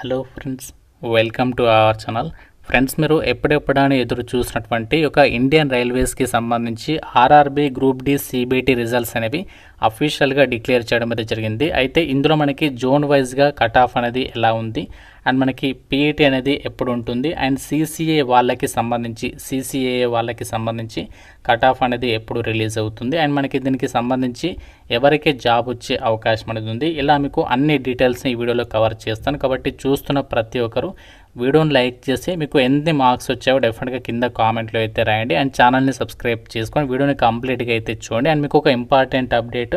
Hello friends, welcome to our channel. Friends, మీరు ఎప్పుడెప్పుడని ఎదురు చూసినటువంటి ఒక ఇండియన్ రైల్వేస్కి సంబంధించి RRB group D CBT results అనేవి అఫీషియల్గా డిక్లేర్ చేయడం అనేది జరిగింది. అయితే ఇందులో మనకి జోన్ వైజ్గా కట్ ఆఫ్ అనేది ఎలా ఉంది అండ్ మనకి పీఈటీ అనేది ఎప్పుడు ఉంటుంది అండ్ సిసిఏ వాళ్ళకి సంబంధించి కట్ ఆఫ్ అనేది ఎప్పుడు రిలీజ్ అవుతుంది అండ్ మనకి దీనికి సంబంధించి ఎవరికి జాబ్ వచ్చే అవకాశం అనేది ఉంది. ఇలా మీకు అన్ని డీటెయిల్స్ని ఈ వీడియోలో కవర్ చేస్తాను. కాబట్టి చూస్తున్న ప్రతి ఒక్కరు వీడియోని లైక్ చేసి మీకు ఎన్ని మార్క్స్ వచ్చాయో డెఫినెట్గా కింద కామెంట్లో అయితే రాయండి అండ్ ఛానల్ని సబ్స్క్రైబ్ చేసుకొని వీడియోని కంప్లీట్గా అయితే చూడండి. అండ్ మీకు ఒక ఇంపార్టెంట్ అప్డేట్,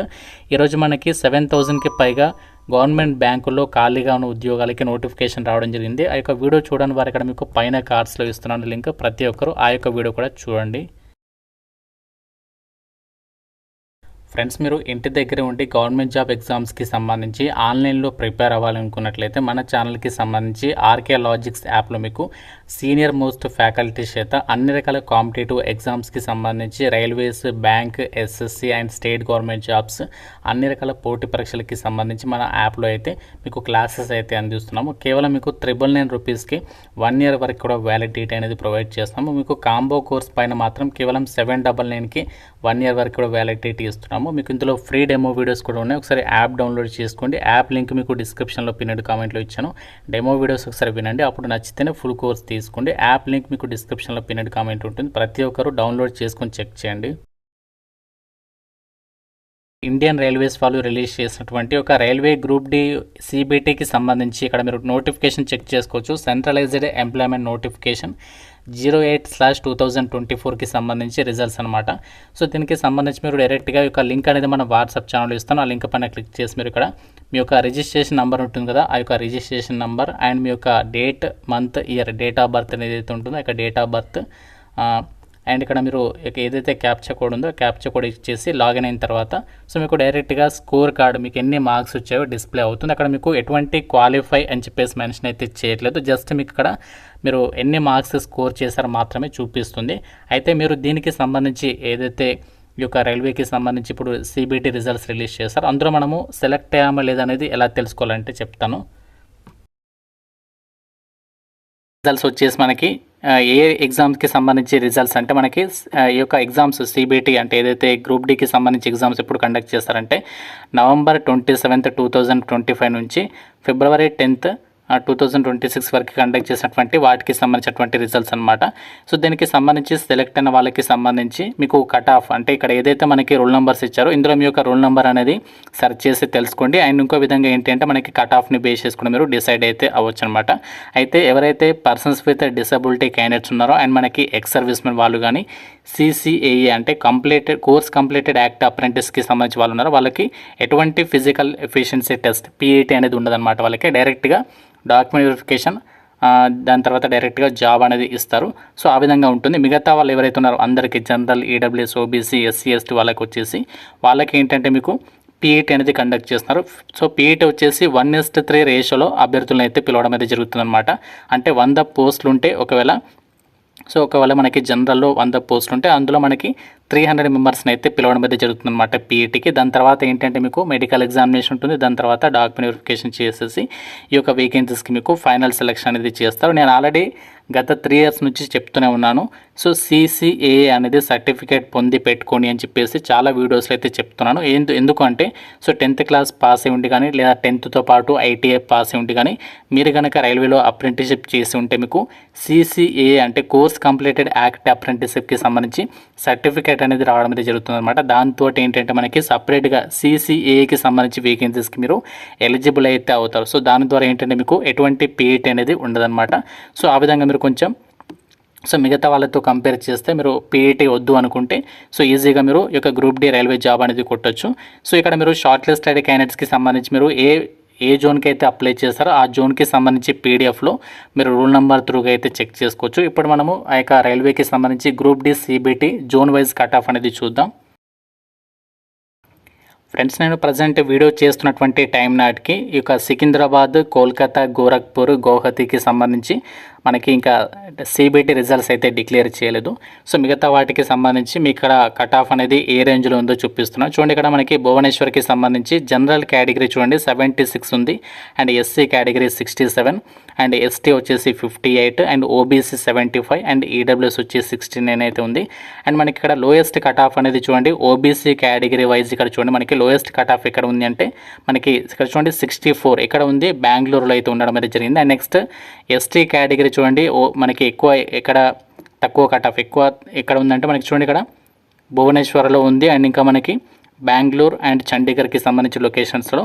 ఈరోజు మనకి 7,000కి పైగా గవర్నమెంట్ బ్యాంకుల్లో ఖాళీగా ఉన్న ఉద్యోగాలకి నోటిఫికేషన్ రావడం జరిగింది. ఆ యొక్క వీడియో చూడని వారు ఇక్కడ మీకు పైన కార్డ్స్లో ఇస్తున్నాను లింక్, ప్రతి ఒక్కరు ఆ యొక్క వీడియో కూడా చూడండి. ఫ్రెండ్స్, మీరు ఇంటి దగ్గర ఉండి గవర్నమెంట్ జాబ్ ఎగ్జామ్స్కి సంబంధించి ఆన్లైన్లో ప్రిపేర్ అవ్వాలనుకున్నట్లయితే మన ఛానల్కి సంబంధించి ఆర్కే లాజిక్స్ యాప్లో మీకు సీనియర్ మోస్ట్ ఫ్యాకల్టీస్ చేత అన్ని రకాల కాంపిటేటివ్ ఎగ్జామ్స్కి సంబంధించి railways, bank, SSC and state government jobs అన్ని రకాల పోటీ పరీక్షలకి సంబంధించి మన యాప్లో అయితే మీకు క్లాసెస్ అయితే అందిస్తున్నాము. కేవలం మీకు 999 రూపీస్కి 1 year వరకు కూడా వ్యాలిడిటీ అనేది ప్రొవైడ్ చేస్తాము. మీకు కాంబో కోర్స్ పైన మాత్రం కేవలం 799కి 1 year వరకు కూడా వ్యాలిడిటీ ఇస్తున్నాము. మీకు ఇందులో ఫ్రీ డెమో వీడియోస్ కూడా ఉన్నాయి. ఒకసారి యాప్ డౌన్లోడ్ చేసుకోండి. యాప్ లింక్ మీకు డిస్క్రిప్షన్లో పిన్నెడ్ కామెంట్లో ఇచ్చాను. డెమో వీడియోస్ ఒకసారి వినండి, అప్పుడు నచ్చితేనే ఫుల్ కోర్స్ తీసుకోండి. యాప్ లింక్ మీకు డిస్క్రిప్షన్లో పిన్నెడ్ కామెంట్ ఉంటుంది. ప్రతి ఒక్కరు డౌన్లోడ్ చేసుకొని చెక్ చేయండి. ఇండియన్ రైల్వేస్ వాళ్ళు రిలీజ్ చేసినటువంటి ఒక రైల్వే గ్రూప్ డి సిబిటికి సంబంధించి ఇక్కడ మీరు నోటిఫికేషన్ చెక్ చేసుకోవచ్చు. సెంట్రలైజ్డ్ ఎంప్లాయ్మెంట్ నోటిఫికేషన్ 08/2024కి సంబంధించి రిజల్ట్స్ అనమాట. సో దీనికి సంబంధించి మీరు డైరెక్ట్గా ఒక లింక్ అనేది మన వాట్సాప్ ఛానల్ ఇస్తాను. ఆ లింక్ పైన క్లిక్ చేసి మీరు ఇక్కడ మీ యొక్క రిజిస్ట్రేషన్ నెంబర్ ఉంటుంది కదా, ఆ యొక్క రిజిస్ట్రేషన్ నెంబర్ అండ్ మీ యొక్క date, month, year, date of birth అనేది అయితే ఉంటుందో ఆ యొక్క డేట్ ఆఫ్ బర్త్ అండ్ ఇక్కడ మీరు ఏదైతే క్యాప్చా కోడ్ ఉందో క్యాప్చా కోడ్ ఇచ్చేసి లాగిన్ అయిన తర్వాత సో మీకు డైరెక్ట్గా స్కోర్ కార్డ్ మీకు ఎన్ని మార్క్స్ వచ్చాయో డిస్ప్లే అవుతుంది. అక్కడ మీకు ఎటువంటి క్వాలిఫై అని చెప్పేసి మెన్షన్ అయితే చేయట్లేదు, జస్ట్ మీకు ఇక్కడ మీరు ఎన్ని మార్క్స్ స్కోర్ చేశారో మాత్రమే చూపిస్తుంది. అయితే మీరు దీనికి సంబంధించి ఏదైతే ఈ యొక్క రైల్వేకి సంబంధించి ఇప్పుడు సిబిటి రిజల్ట్స్ రిలీజ్ చేస్తారు, అందులో మనము సెలెక్ట్ అయ్యామా లేదనేది ఎలా తెలుసుకోవాలంటే చెప్తాను. రిజల్ట్స్ వచ్చేసి మనకి ఏ ఎగ్జామ్స్కి సంబంధించి రిజల్ట్స్ అంటే మనకి ఈ యొక్క ఎగ్జామ్స్ సిబిటి అంటే ఏదైతే గ్రూప్ డికి సంబంధించి ఎగ్జామ్స్ ఎప్పుడు కండక్ట్ చేస్తారంటే November 27, 2025 నుంచి February 10, 2026 వరకు కండక్ట్ చేసినటువంటి వాటికి సంబంధించినటువంటి రిజల్ట్స్ అనమాట. సో దీనికి సంబంధించి సెలెక్ట్ అయిన వాళ్ళకి సంబంధించి మీకు కట్ ఆఫ్ అంటే ఇక్కడ ఏదైతే మనకి రోల్ నెంబర్స్ ఇచ్చారో ఇందులో మీ యొక్క రోల్ నెంబర్ అనేది సెర్చ్ చేసి తెలుసుకోండి. అండ్ ఇంకో విధంగా ఏంటి అంటే మనకి కట్ ఆఫ్ని బేస్ చేసుకుని మీరు డిసైడ్ అయితే అవ్వచ్చు అనమాట. అయితే ఎవరైతే పర్సన్స్ విత్ డిసబిలిటీ క్యాండిడేట్స్ ఉన్నారో అండ్ మనకి ఎక్స్ సర్వీస్ మెన్ వాళ్ళు కానీ సిసిఏఏ అంటే కోర్స్ కంప్లీటెడ్ యాక్ట్ అప్రెంటిస్కి సంబంధించి వాళ్ళు ఉన్నారో వాళ్ళకి ఎటువంటి ఫిజికల్ ఎఫిషియన్సీ టెస్ట్ పీఈటీ అనేది ఉండదన్నమాట. వాళ్ళకి డైరెక్ట్గా డాక్యుమెంట్ వెరిఫికేషన్, దాని తర్వాత డైరెక్ట్గా జాబ్ అనేది ఇస్తారు. సో ఆ విధంగా ఉంటుంది. మిగతా వాళ్ళు ఎవరైతే ఉన్నారో అందరికీ general, EWS, OBC, SC, ST వాళ్ళకి వచ్చేసి వాళ్ళకి ఏంటంటే మీకు పీఈటీ అనేది కండక్ట్ చేస్తున్నారు. సో పీఈటీ వచ్చేసి 1:3 రేషియోలో అభ్యర్థులను అయితే పిలవడం అయితే జరుగుతుందన్నమాట. అంటే 100 పోస్టులు ఉంటే ఒకవేళ మనకి జనరల్లో 100 పోస్టులు ఉంటే అందులో మనకి 300 మెంబర్స్ని అయితే పిలవడం అయితే జరుగుతుందన్నమాట పీఈటీకి. దాని తర్వాత ఏంటంటే మీకు మెడికల్ ఎగ్జామినేషన్ ఉంటుంది. దాని తర్వాత డాక్యుమెంట్ వెరిఫికేషన్ చేసేసి ఈ యొక్క వేకెన్సీస్కి మీకు ఫైనల్ సెలెక్షన్ అనేది చేస్తారు. నేను ఆల్రెడీ గత 3 years నుంచి చెప్తూనే ఉన్నాను. సో సిసిఏఏ అనేది సర్టిఫికేట్ పొంది పెట్టుకోండి అని చెప్పేసి చాలా వీడియోస్లో అయితే చెప్తున్నాను. ఎందుకు అంటే సో 10th క్లాస్ పాస్ అయి ఉండి కానీ లేదా 10thతో పాటు ఐటీఐ పాస్ అయి ఉండి కానీ మీరు కనుక రైల్వేలో అప్రెంటిస్షిప్ చేసి ఉంటే మీకు సిసిఏఏ అంటే కోర్స్ కంప్లీటెడ్ యాక్ట్ అప్రెంటిస్షిప్కి సంబంధించి సర్టిఫికేట్ అనేది రావడం అయితే జరుగుతుంది అనమాట. దాంతో ఏంటంటే మనకి సపరేట్గా సిసిఏకి సంబంధించి వేకెన్సీస్కి మీరు ఎలిజిబుల్ అయితే అవుతారు. సో దాని ద్వారా ఏంటంటే మీకు ఎటువంటి పీఈటీ అనేది ఉండదన్నమాట. సో ఆ విధంగా మీరు కొంచెం మిగతా వాళ్ళతో కంపేర్ చేస్తే మీరు పీఈటీ వద్దు అనుకుంటే సో ఈజీగా మీరు ఈ యొక్క గ్రూప్ డి రైల్వే జాబ్ అనేది కొట్టచ్చు. సో ఇక్కడ మీరు షార్ట్ లిస్టెడ్ క్యాండిడేట్స్కి సంబంధించి మీరు ఏ జోన్కి అయితే అప్లై చేస్తారో ఆ జోన్కి సంబంధించి పీడిఎఫ్లో మీరు రూల్ నెంబర్ త్రూగా అయితే చెక్ చేసుకోవచ్చు. ఇప్పుడు మనము ఆ యొక్క రైల్వేకి సంబంధించి group D CBT zone wise cut off అనేది చూద్దాం. ఫ్రెండ్స్, నేను ప్రజెంట్ వీడియో చేస్తున్నటువంటి టైం నాటికి ఈ యొక్క సికింద్రాబాద్, కోల్కతా, గోరఖ్పూర్, గౌహతికి సంబంధించి మనకి ఇంకా సిబిటి రిజల్ట్స్ అయితే డిక్లేర్ చేయలేదు. సో మిగతా వాటికి సంబంధించి మీ ఇక్కడ కట్ ఆఫ్ అనేది ఏ రేంజ్లో ఉందో చూపిస్తున్నాను. చూడండి ఇక్కడ మనకి భువనేశ్వర్కి సంబంధించి జనరల్ కేటగిరీ చూడండి 76 ఉంది, and SC category 67, and ST వచ్చేసి 58, అండ్ ఓబీసీ 75, అండ్ ఈడబ్ల్యూఎస్ వచ్చి 69 అయితే ఉంది. అండ్ మనకి ఇక్కడ లోయెస్ట్ కట్ ఆఫ్ అనేది చూడండి ఓబీసీ కేటగిరీ వైజ్ ఇక్కడ చూడండి మనకి లోయెస్ట్ కట్ ఆఫ్ ఎక్కడ ఉంది అంటే మనకి ఇక్కడ చూడండి 64 ఇక్కడ ఉంది, బెంగళూరులో అయితే ఉండడం అయితే జరిగింది. అండ్ నెక్స్ట్ ఎస్టీ కేటగిరీ చూడండి మనకి ఎక్కువ ఎక్కడ తక్కువ కట్ ఆఫ్ ఎక్కువ ఎక్కడ ఉందంటే మనకి చూడండి ఇక్కడ భువనేశ్వర్లో ఉంది, అండ్ ఇంకా మనకి బెంగళూరు అండ్ చండీగఢ్కి సంబంధించి లొకేషన్స్లో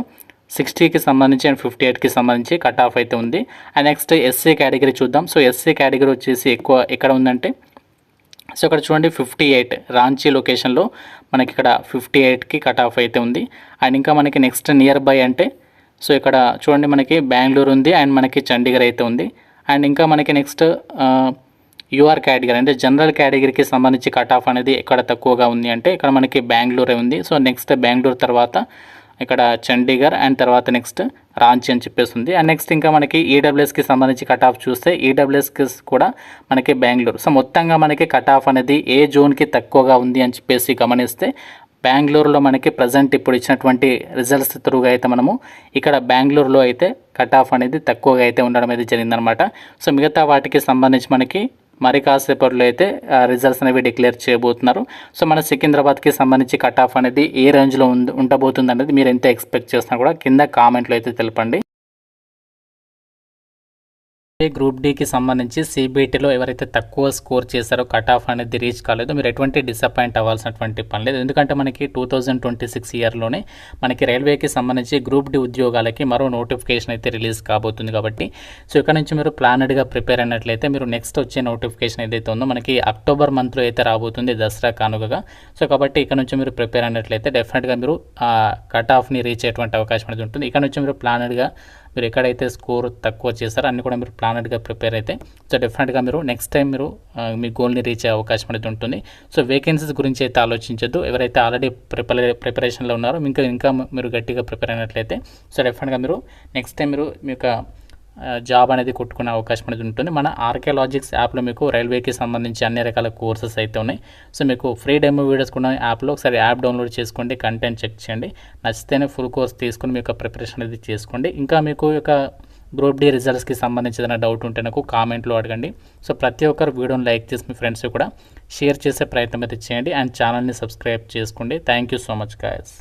60కి సంబంధించి అండ్ 58కి సంబంధించి కట్ ఆఫ్ అయితే ఉంది. అండ్ నెక్స్ట్ ఎస్సీ కేటగిరీ చూద్దాం. సో ఎస్సీ కేటగిరీ వచ్చేసి ఎక్కువ ఎక్కడ ఉందంటే సో ఇక్కడ చూడండి 58 రాంచీ లొకేషన్లో మనకి ఇక్కడ 58కి కట్ ఆఫ్ అయితే ఉంది. అండ్ ఇంకా మనకి నెక్స్ట్ నియర్ బై అంటే సో ఇక్కడ చూడండి మనకి బెంగళూరు ఉంది అండ్ మనకి చండీగఢ్ అయితే ఉంది. అండ్ ఇంకా మనకి నెక్స్ట్ యూఆర్ కేటగిరీ అంటే జనరల్ కేటగిరీకి సంబంధించి కట్ ఆఫ్ అనేది ఎక్కడ తక్కువగా ఉంది అంటే ఇక్కడ మనకి బెంగళూరే ఉంది. సో నెక్స్ట్ బెంగళూరు తర్వాత ఇక్కడ చండీగఢ్ అండ్ తర్వాత నెక్స్ట్ రాంచీ అని చెప్పేసి ఉంది. అండ్ నెక్స్ట్ ఇంకా మనకి ఈడబ్ల్యూఎస్కి సంబంధించి కట్ ఆఫ్ చూస్తే ఈడబ్ల్యూఎస్కి కూడా మనకి బెంగళూరు. సో మొత్తంగా మనకి కట్ ఆఫ్ అనేది ఏ జోన్కి తక్కువగా ఉంది అని చెప్పేసి గమనిస్తే బెంగళూరులో మనకి ప్రజెంట్ ఇప్పుడు ఇచ్చినటువంటి రిజల్ట్స్ త్రూగా అయితే మనము ఇక్కడ బెంగళూరులో అయితే కట్ ఆఫ్ అనేది తక్కువగా అయితే ఉండడం అయితే జరిగిందనమాట. సో మిగతా వాటికి సంబంధించి మనకి మరి కాసేపట్లో అయితే రిజల్ట్స్ అనేవి డిక్లేర్ చేయబోతున్నారు. సో మన సికింద్రాబాద్కి సంబంధించి కట్ ఆఫ్ అనేది ఏ రేంజ్లో ఉండబోతుంది అనేది మీరు ఎంత ఎక్స్పెక్ట్ చేస్తున్నా కూడా కింద కామెంట్లో అయితే తెలపండి. గ్రూప్ డికి సంబంధించి సిబిఐటీలో ఎవరైతే తక్కువ స్కోర్ చేశారో కట్ ఆఫ్ అనేది రీచ్ కాలేదో మీరు ఎటువంటి డిసప్పాయింట్ అవ్వాల్సినటువంటి పని లేదు. ఎందుకంటే మనకి 2026 ఇయర్లోనే మనకి రైల్వేకి సంబంధించి గ్రూప్ డి ఉద్యోగాలకి మరో నోటిఫికేషన్ అయితే రిలీజ్ కాబోతుంది. కాబట్టి సో ఇక్కడ నుంచి మీరు ప్లానెడ్గా ప్రిపేర్ అయినట్లయితే మీరు నెక్స్ట్ వచ్చే నోటిఫికేషన్ ఏదైతే ఉందో మనకి అక్టోబర్ మంత్లో అయితే రాబోతుంది దసరా కానుకగా. సో కాబట్టి ఇక్కడ నుంచి మీరు ప్రిపేర్ అయినట్లయితే డెఫినెట్గా మీరు కట్ ఆఫ్ని రీచ్ అయ్యేటువంటి అవకాశం అనేది ఉంటుంది. ఇక్కడ నుంచి మీరు ప్లానెడ్గా మీరు ఎక్కడైతే స్కోర్ తక్కువ చేస్తారో అన్ని కూడా మీరు ప్లానెడ్గా ప్రిపేర్ అయితే సో డెఫినెట్గా మీరు నెక్స్ట్ టైం మీరు మీ గోల్ని రీచ్ అయ్యే అవకాశం అనేది ఉంటుంది. సో వేకెన్సీస్ గురించి అయితే ఆలోచించద్దు. ఎవరైతే ఆల్రెడీ ప్రిపరేషన్లో ఉన్నారో ఇంకా మీరు గట్టిగా ప్రిపేర్ అయినట్లయితే సో డెఫినెట్గా మీరు నెక్స్ట్ టైం మీరు మీ యొక్క జాబ్ అనేది కొట్టుకునే అవకాశం అనేది ఉంటుంది. మన ఆర్కే లాజిక్స్ యాప్లో మీకు రైల్వేకి సంబంధించి అన్ని రకాల కోర్సెస్ అయితే ఉన్నాయి. సో మీకు ఫ్రీ డెమో వీడియోస్ కూడా యాప్లో ఒకసారి యాప్ డౌన్లోడ్ చేసుకోండి, కంటెంట్ చెక్ చేయండి, నచ్చితేనే ఫుల్ కోర్స్ తీసుకుని మీ యొక్క ప్రిపరేషన్ అనేది చేసుకోండి. ఇంకా మీకు యొక్క గ్రూప్ డి రిజల్ట్స్కి సంబంధించి ఏదైనా డౌట్ ఉంటే నాకు కామెంట్లో అడగండి. సో ప్రతి ఒక్కరు వీడియోని లైక్ చేసి మీ ఫ్రెండ్స్ కూడా షేర్ చేసే ప్రయత్నం అయితే చేయండి అండ్ ఛానల్ని సబ్స్క్రైబ్ చేసుకోండి. Thank you so much guys.